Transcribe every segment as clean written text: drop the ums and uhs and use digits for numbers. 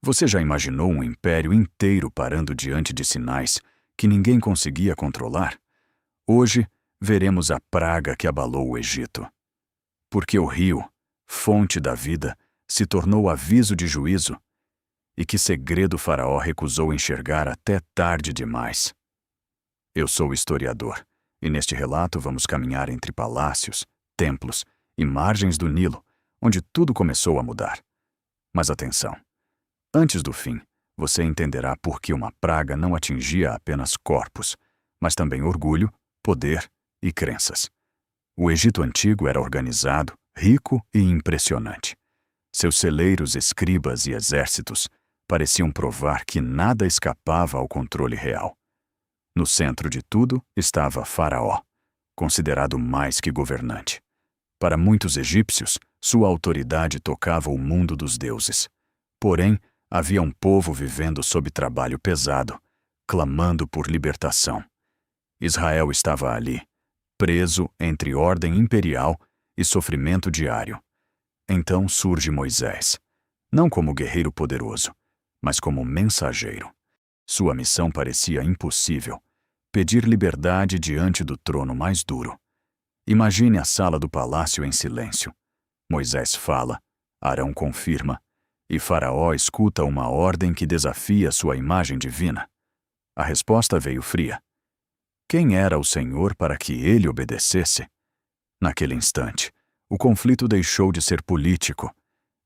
Você já imaginou um império inteiro parando diante de sinais que ninguém conseguia controlar? Hoje, veremos a praga que abalou o Egito. Porque o rio, fonte da vida, se tornou aviso de juízo, e que segredo Faraó recusou enxergar até tarde demais. Eu sou historiador, e neste relato vamos caminhar entre palácios, templos e margens do Nilo, onde tudo começou a mudar. Mas atenção! Antes do fim, você entenderá por que uma praga não atingia apenas corpos, mas também orgulho, poder e crenças. O Egito Antigo era organizado, rico e impressionante. Seus celeiros, escribas e exércitos pareciam provar que nada escapava ao controle real. No centro de tudo estava Faraó, considerado mais que governante. Para muitos egípcios, sua autoridade tocava o mundo dos deuses. Porém, havia um povo vivendo sob trabalho pesado, clamando por libertação. Israel estava ali, preso entre ordem imperial e sofrimento diário. Então surge Moisés, não como guerreiro poderoso, mas como mensageiro. Sua missão parecia impossível: pedir liberdade diante do trono mais duro. Imagine a sala do palácio em silêncio. Moisés fala, Arão confirma, e Faraó escuta uma ordem que desafia sua imagem divina. A resposta veio fria. Quem era o Senhor para que ele obedecesse? Naquele instante, o conflito deixou de ser político.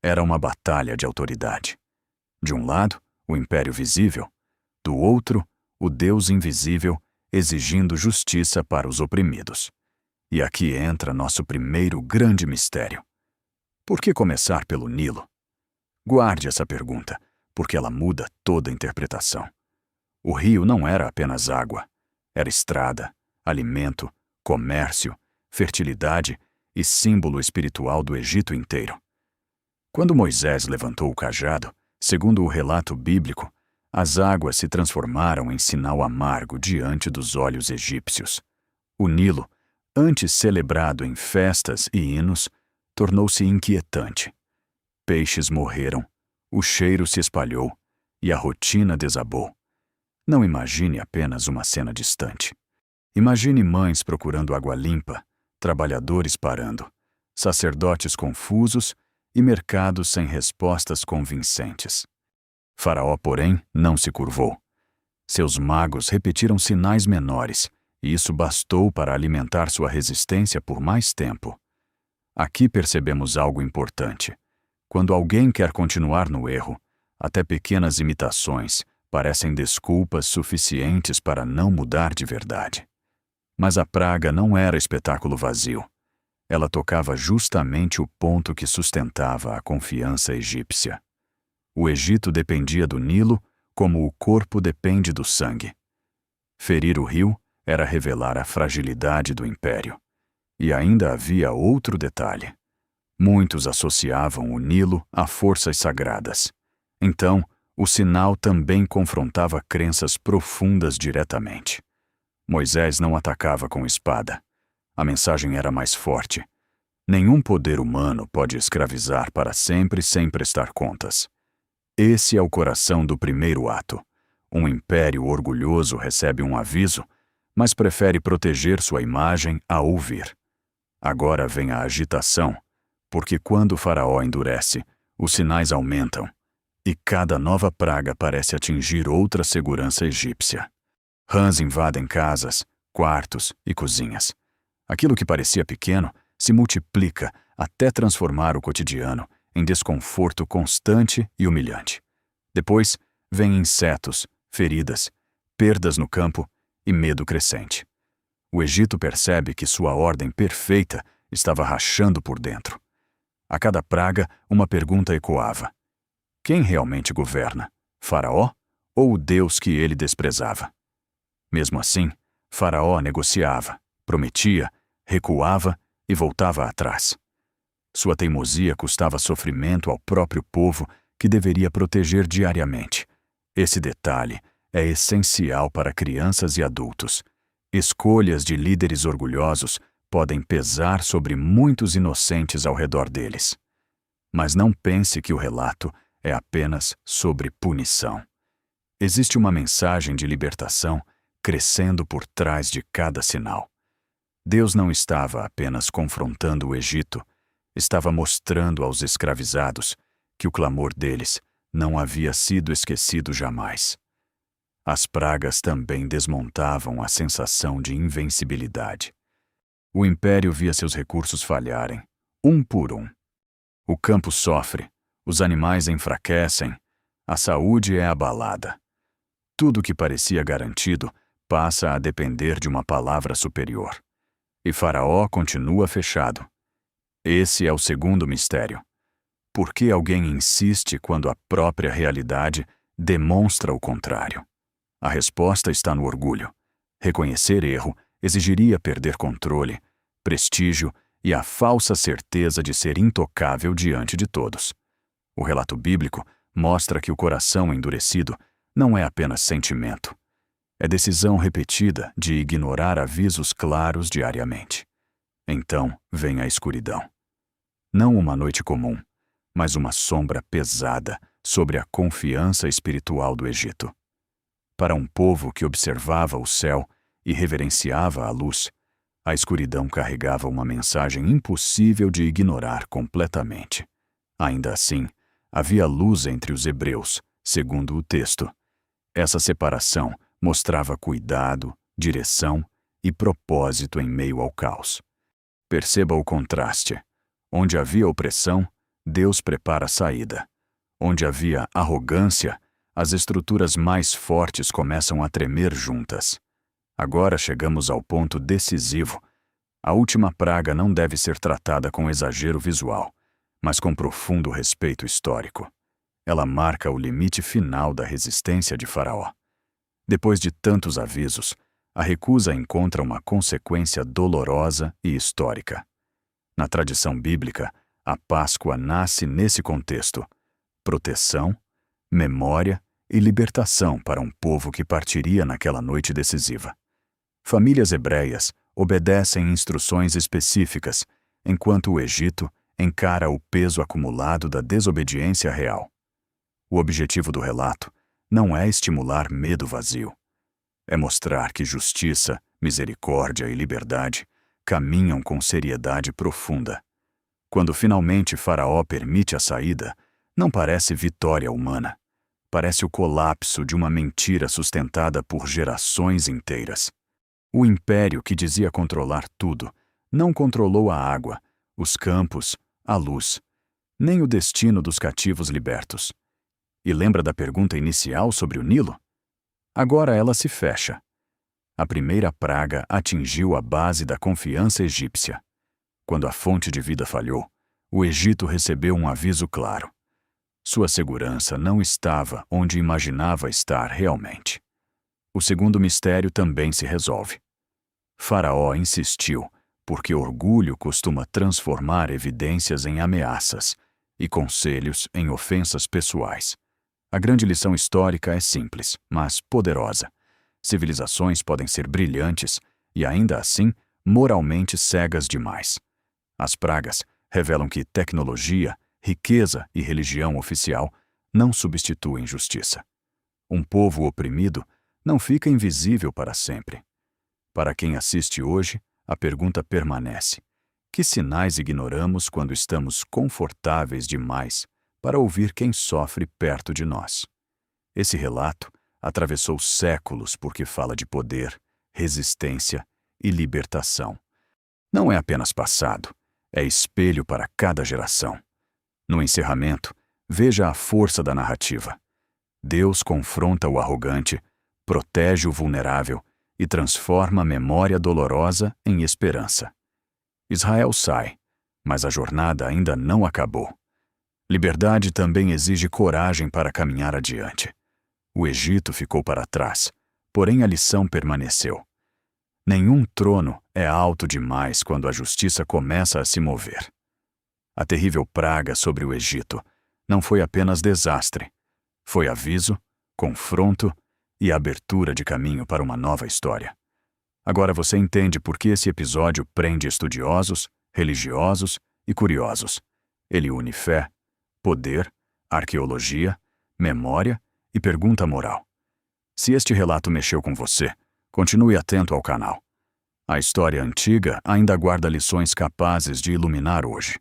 Era uma batalha de autoridade. De um lado, o império visível. Do outro, o Deus invisível, exigindo justiça para os oprimidos. E aqui entra nosso primeiro grande mistério. Por que começar pelo Nilo? Guarde essa pergunta, porque ela muda toda a interpretação. O rio não era apenas água. Era estrada, alimento, comércio, fertilidade e símbolo espiritual do Egito inteiro. Quando Moisés levantou o cajado, segundo o relato bíblico, as águas se transformaram em sinal amargo diante dos olhos egípcios. O Nilo, antes celebrado em festas e hinos, tornou-se inquietante. Peixes morreram, o cheiro se espalhou e a rotina desabou. Não imagine apenas uma cena distante. Imagine mães procurando água limpa, trabalhadores parando, sacerdotes confusos e mercados sem respostas convincentes. Faraó, porém, não se curvou. Seus magos repetiram sinais menores, e isso bastou para alimentar sua resistência por mais tempo. Aqui percebemos algo importante. Quando alguém quer continuar no erro, até pequenas imitações parecem desculpas suficientes para não mudar de verdade. Mas a praga não era espetáculo vazio. Ela tocava justamente o ponto que sustentava a confiança egípcia. O Egito dependia do Nilo como o corpo depende do sangue. Ferir o rio era revelar a fragilidade do império. E ainda havia outro detalhe. Muitos associavam o Nilo a forças sagradas. Então, o sinal também confrontava crenças profundas diretamente. Moisés não atacava com espada. A mensagem era mais forte. Nenhum poder humano pode escravizar para sempre sem prestar contas. Esse é o coração do primeiro ato. Um império orgulhoso recebe um aviso, mas prefere proteger sua imagem a ouvir. Agora vem a agitação, porque quando o Faraó endurece, os sinais aumentam, e cada nova praga parece atingir outra segurança egípcia. Rãs invadem casas, quartos e cozinhas. Aquilo que parecia pequeno se multiplica até transformar o cotidiano em desconforto constante e humilhante. Depois, vêm insetos, feridas, perdas no campo e medo crescente. O Egito percebe que sua ordem perfeita estava rachando por dentro. A cada praga, uma pergunta ecoava. Quem realmente governa? Faraó ou o Deus que ele desprezava? Mesmo assim, Faraó negociava, prometia, recuava e voltava atrás. Sua teimosia custava sofrimento ao próprio povo que deveria proteger diariamente. Esse detalhe é essencial para crianças e adultos. Escolhas de líderes orgulhosos podem pesar sobre muitos inocentes ao redor deles. Mas não pense que o relato é apenas sobre punição. Existe uma mensagem de libertação crescendo por trás de cada sinal. Deus não estava apenas confrontando o Egito, estava mostrando aos escravizados que o clamor deles não havia sido esquecido jamais. As pragas também desmontavam a sensação de invencibilidade. O império via seus recursos falharem, um por um. O campo sofre, os animais enfraquecem, a saúde é abalada. Tudo que parecia garantido passa a depender de uma palavra superior. E Faraó continua fechado. Esse é o segundo mistério. Por que alguém insiste quando a própria realidade demonstra o contrário? A resposta está no orgulho. Reconhecer erro exigiria perder controle, prestígio e a falsa certeza de ser intocável diante de todos. O relato bíblico mostra que o coração endurecido não é apenas sentimento. É decisão repetida de ignorar avisos claros diariamente. Então vem a escuridão. Não uma noite comum, mas uma sombra pesada sobre a confiança espiritual do Egito. Para um povo que observava o céu e reverenciava a luz, a escuridão carregava uma mensagem impossível de ignorar completamente. Ainda assim, havia luz entre os hebreus, segundo o texto. Essa separação mostrava cuidado, direção e propósito em meio ao caos. Perceba o contraste. Onde havia opressão, Deus prepara a saída. Onde havia arrogância, as estruturas mais fortes começam a tremer juntas. Agora chegamos ao ponto decisivo. A última praga não deve ser tratada com exagero visual, mas com profundo respeito histórico. Ela marca o limite final da resistência de Faraó. Depois de tantos avisos, a recusa encontra uma consequência dolorosa e histórica. Na tradição bíblica, a Páscoa nasce nesse contexto: proteção, memória e libertação para um povo que partiria naquela noite decisiva. Famílias hebreias obedecem instruções específicas, enquanto o Egito encara o peso acumulado da desobediência real. O objetivo do relato não é estimular medo vazio. É mostrar que justiça, misericórdia e liberdade caminham com seriedade profunda. Quando finalmente Faraó permite a saída, não parece vitória humana. Parece o colapso de uma mentira sustentada por gerações inteiras. O império que dizia controlar tudo não controlou a água, os campos, a luz, nem o destino dos cativos libertos. E lembra da pergunta inicial sobre o Nilo? Agora ela se fecha. A primeira praga atingiu a base da confiança egípcia. Quando a fonte de vida falhou, o Egito recebeu um aviso claro. Sua segurança não estava onde imaginava estar realmente. O segundo mistério também se resolve. Faraó insistiu, porque orgulho costuma transformar evidências em ameaças e conselhos em ofensas pessoais. A grande lição histórica é simples, mas poderosa. Civilizações podem ser brilhantes e, ainda assim, moralmente cegas demais. As pragas revelam que tecnologia, riqueza e religião oficial não substituem justiça. Um povo oprimido não fica invisível para sempre. Para quem assiste hoje, a pergunta permanece: que sinais ignoramos quando estamos confortáveis demais para ouvir quem sofre perto de nós? Esse relato atravessou séculos porque fala de poder, resistência e libertação. Não é apenas passado, é espelho para cada geração. No encerramento, veja a força da narrativa. Deus confronta o arrogante, protege o vulnerável e transforma a memória dolorosa em esperança. Israel sai, mas a jornada ainda não acabou. Liberdade também exige coragem para caminhar adiante. O Egito ficou para trás, porém a lição permaneceu. Nenhum trono é alto demais quando a justiça começa a se mover. A terrível praga sobre o Egito não foi apenas desastre. Foi aviso, confronto e abertura de caminho para uma nova história. Agora você entende por que esse episódio prende estudiosos, religiosos e curiosos. Ele une fé, poder, arqueologia, memória e pergunta moral. Se este relato mexeu com você, continue atento ao canal. A história antiga ainda guarda lições capazes de iluminar hoje.